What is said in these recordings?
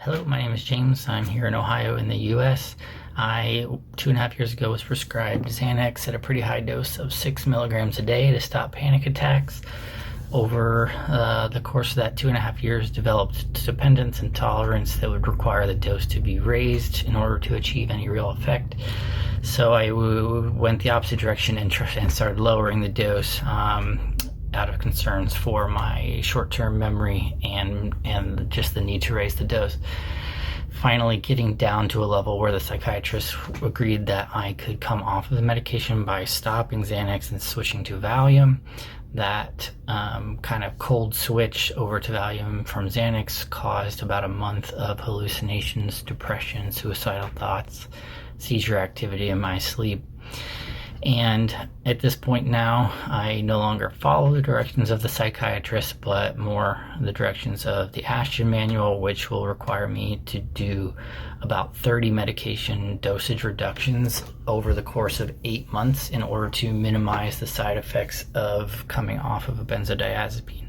Hello, my name is James. I'm here in Ohio in the US. I, 2.5 years ago, was prescribed Xanax at a pretty high dose of 6 milligrams a day to stop panic attacks. Over the course of that 2.5 years, developed dependence and tolerance that would require the dose to be raised in order to achieve any real effect. So I went the opposite direction and started lowering the dose out of concerns for my short-term memory and just the need to raise the dose. Finally getting down to a level where the psychiatrist agreed that I could come off of the medication by stopping Xanax and switching to Valium. That kind of cold switch over to Valium from Xanax caused about a month of hallucinations, depression, suicidal thoughts, seizure activity in my sleep. And at this point now, I no longer follow the directions of the psychiatrist, but more the directions of the Ashton manual, which will require me to do about 30 medication dosage reductions over the course of 8 months in order to minimize the side effects of coming off of a benzodiazepine.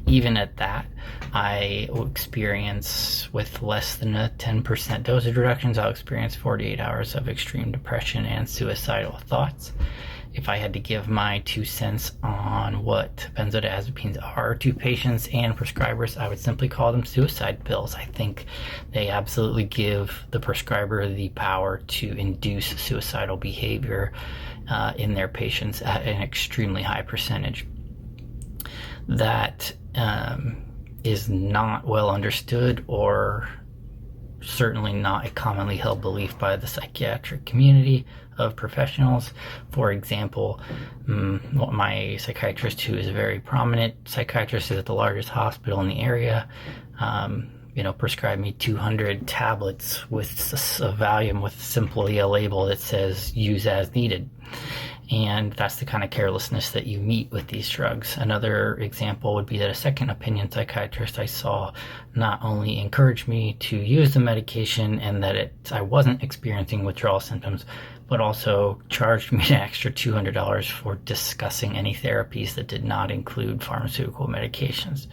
Even at that, I will experience, with less than a 10% dosage reductions, I'll experience 48 hours of extreme depression and suicidal thoughts. If I had to give my 2 cents on what benzodiazepines are to patients and prescribers, I would simply call them suicide pills. I think they absolutely give the prescriber the power to induce suicidal behavior in their patients at an extremely high percentage. That is not well understood, or certainly not a commonly held belief by the psychiatric community of professionals. For example, my psychiatrist, who is a very prominent psychiatrist, is at the largest hospital in the area, prescribed me 200 tablets with a Valium with simply a label that says use as needed. And that's the kind of carelessness that you meet with these drugs. Another example would be that a second opinion psychiatrist I saw not only encouraged me to use the medication and that I wasn't experiencing withdrawal symptoms, but also charged me an extra $200 for discussing any therapies that did not include pharmaceutical medications.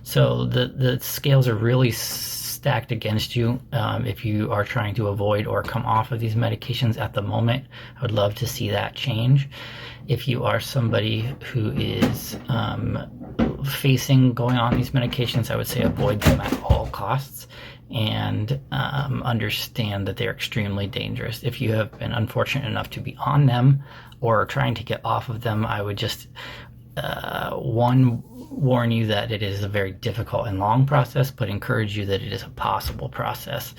So the scales are really stacked against you if you are trying to avoid or come off of these medications at the moment. I would love to see that change. If you are somebody who is facing going on these medications, I would say avoid them at all costs and understand that they're extremely dangerous. If you have been unfortunate enough to be on them or trying to get off of them, I would just warn you that it is a very difficult and long process, but encourage you that it is a possible process.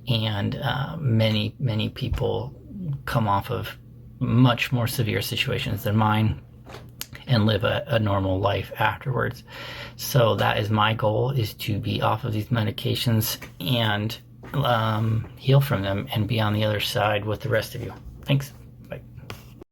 And many people come off of much more severe situations than mine and live a normal life afterwards. So that is my goal, is to be off of these medications and heal from them and be on the other side with the rest of you. Thanks.